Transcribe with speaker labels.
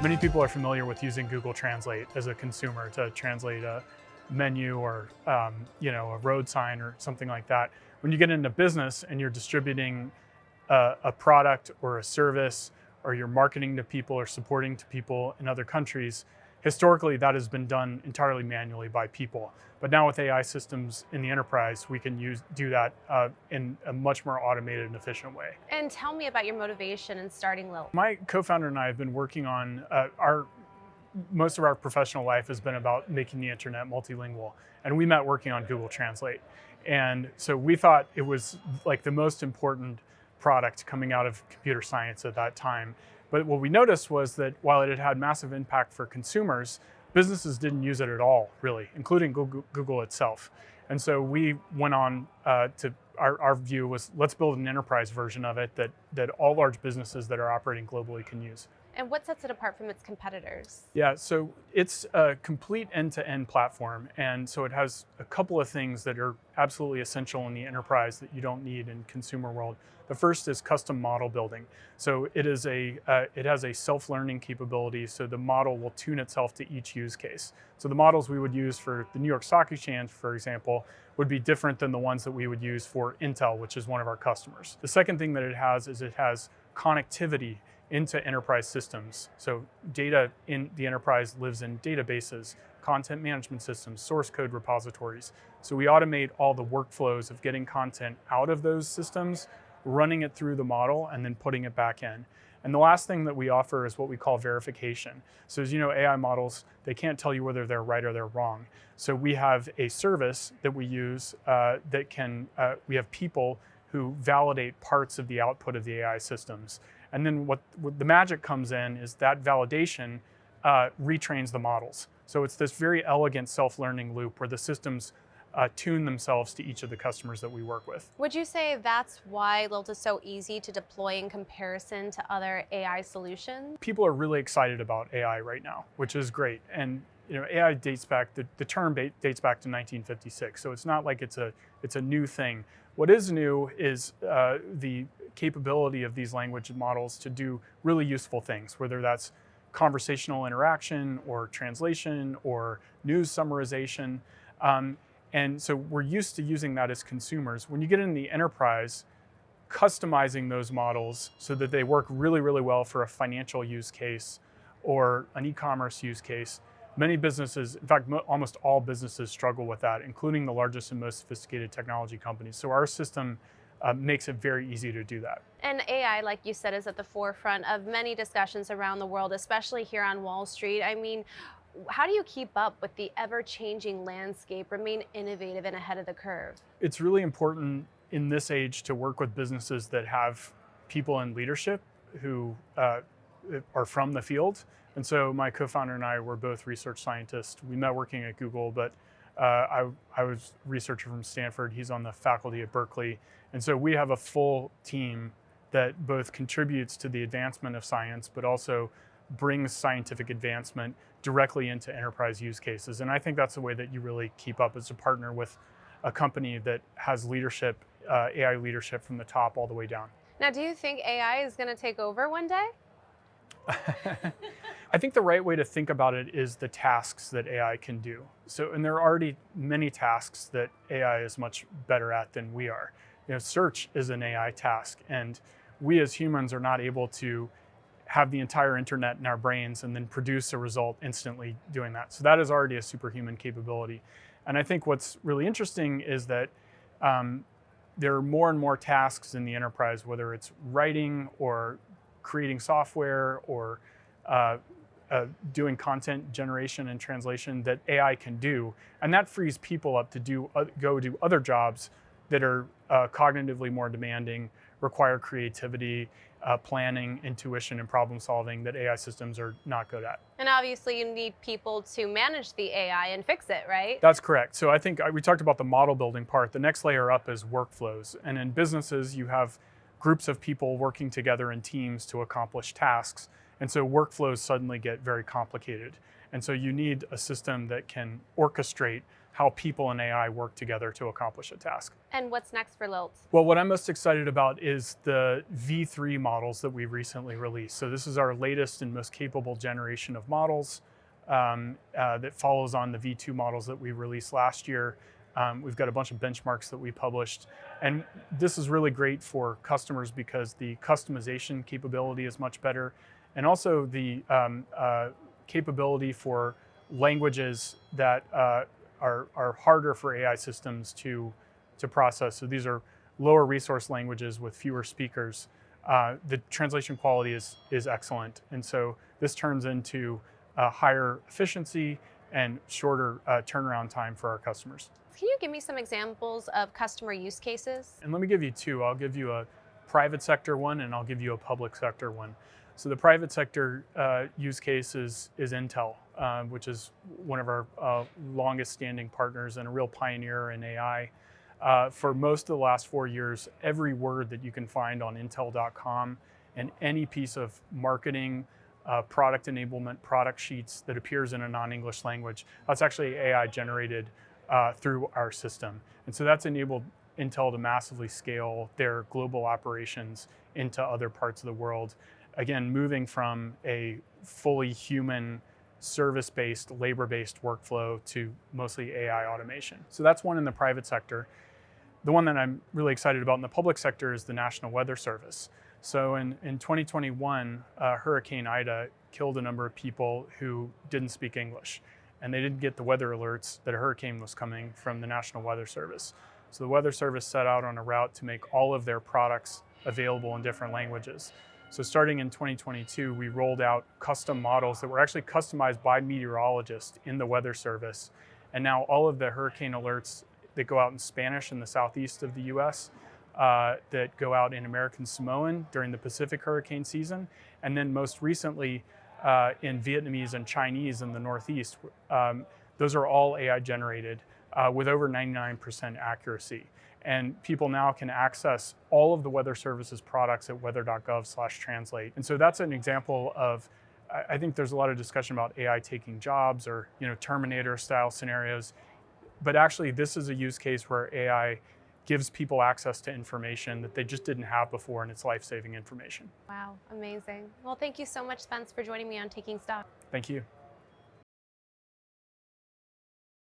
Speaker 1: Many people are familiar with using Google Translate as a consumer to translate a menu or a road sign or something like that. When you get into business and you're distributing a product or a service, or you're marketing to people or supporting to people in other countries, historically that has been done entirely manually by people. But now with AI systems in the enterprise, we can do that in a much more automated and efficient way.
Speaker 2: And tell me about your motivation in starting LILT.
Speaker 1: My co-founder and I have been working on most of our professional life has been about making the internet multilingual. And we met working on Google Translate. And so we thought it was like the most important product coming out of computer science at that time. But what we noticed was that while it had had massive impact for consumers, businesses didn't use it at all, really, including Google itself. And so we went on to, our view was, let's build an enterprise version of it that all large businesses that are operating globally can use.
Speaker 2: And what sets it apart from its competitors?
Speaker 1: Yeah, so it's a complete end-to-end platform. And so it has a couple of things that are absolutely essential in the enterprise that you don't need in consumer world. The first is custom model building. So it has a self-learning capability, so the model will tune itself to each use case. So the models we would use for the New York Stock Exchange, for example, would be different than the ones that we would use for Intel, which is one of our customers. The second thing that it has is it has connectivity into enterprise systems. So data in the enterprise lives in databases, content management systems, source code repositories. So we automate all the workflows of getting content out of those systems, running it through the model, and then putting it back in. And the last thing that we offer is what we call verification. So as you know, AI models, they can't tell you whether they're right or they're wrong. So we have a service that we use we have people who validate parts of the output of the AI systems. And then what the magic comes in is that validation retrains the models. So it's this very elegant self-learning loop where the systems tune themselves to each of the customers that we work with.
Speaker 2: Would you say that's why LILT is so easy to deploy in comparison to other AI solutions?
Speaker 1: People are really excited about AI right now, which is great. And AI dates back, the term dates back to 1956. So it's not like it's a new thing. What is new is the capability of these language models to do really useful things, whether that's conversational interaction or translation or news summarization. And so we're used to using that as consumers. When you get in the enterprise, customizing those models so that they work really, really well for a financial use case or an e-commerce use case, many businesses, in fact, almost all businesses struggle with that, including the largest and most sophisticated technology companies. So our system makes it very easy to do that.
Speaker 2: And AI, like you said, is at the forefront of many discussions around the world, especially here on Wall Street. I mean, how do you keep up with the ever-changing landscape, remain innovative and ahead of the curve?
Speaker 1: It's really important in this age to work with businesses that have people in leadership who are from the field. And so my co-founder and I were both research scientists. We met working at Google, but I was a researcher from Stanford. He's on the faculty at Berkeley. And so we have a full team that both contributes to the advancement of science, but also brings scientific advancement directly into enterprise use cases. And I think that's the way that you really keep up, is to partner with a company that has leadership, AI leadership from the top all the way down.
Speaker 2: Now, do you think AI is going to take over one day?
Speaker 1: I think the right way to think about it is the tasks that AI can do. So, and there are already many tasks that AI is much better at than we are. Search is an AI task, and we as humans are not able to have the entire internet in our brains and then produce a result instantly doing that. So that is already a superhuman capability. And I think what's really interesting is that there are more and more tasks in the enterprise, whether it's writing or creating software or doing content generation and translation, that AI can do. And that frees people up to go do other jobs that are cognitively more demanding, require creativity, planning, intuition, and problem solving that AI systems are not good at.
Speaker 2: And obviously you need people to manage the AI and fix it, right?
Speaker 1: That's correct. So I think we talked about the model building part. The next layer up is workflows. And in businesses, you have groups of people working together in teams to accomplish tasks. And so workflows suddenly get very complicated. And so you need a system that can orchestrate how people and AI work together to accomplish a task.
Speaker 2: And what's next for LILT?
Speaker 1: Well, what I'm most excited about is the V3 models that we recently released. So this is our latest and most capable generation of models that follows on the V2 models that we released last year. We've got a bunch of benchmarks that we published. And this is really great for customers because the customization capability is much better. And also the capability for languages that are harder for AI systems to process. So these are lower resource languages with fewer speakers. The translation quality is excellent. And so this turns into higher efficiency and shorter turnaround time for our customers.
Speaker 2: Can you give me some examples of customer use cases?
Speaker 1: And let me give you two. I'll give you a private sector one and I'll give you a public sector one. So the private sector use case is Intel, which is one of our longest standing partners and a real pioneer in AI. For most of the last 4 years, every word that you can find on Intel.com and any piece of marketing, product enablement, product sheets that appears in a non-English language, that's actually AI generated through our system. And so that's enabled Intel to massively scale their global operations into other parts of the world. Again, moving from a fully human service-based, labor-based workflow to mostly AI automation. So that's one in the private sector. The one that I'm really excited about in the public sector is the National Weather Service. So in 2021, Hurricane Ida killed a number of people who didn't speak English, and they didn't get the weather alerts that a hurricane was coming from the National Weather Service. So the Weather Service set out on a route to make all of their products available in different languages. So starting in 2022, we rolled out custom models that were actually customized by meteorologists in the Weather Service. And now all of the hurricane alerts that go out in Spanish in the southeast of the US, that go out in American Samoan during the Pacific hurricane season, and then most recently in Vietnamese and Chinese in the Northeast, those are all AI generated with over 99% accuracy. And people now can access all of the Weather Service's products at weather.gov/translate. And so that's an example of, I think there's a lot of discussion about AI taking jobs or Terminator style scenarios. But actually, this is a use case where AI gives people access to information that they just didn't have before, and it's life-saving information.
Speaker 2: Wow, amazing. Well, thank you so much, Spence, for joining me on Taking Stock.
Speaker 1: Thank you.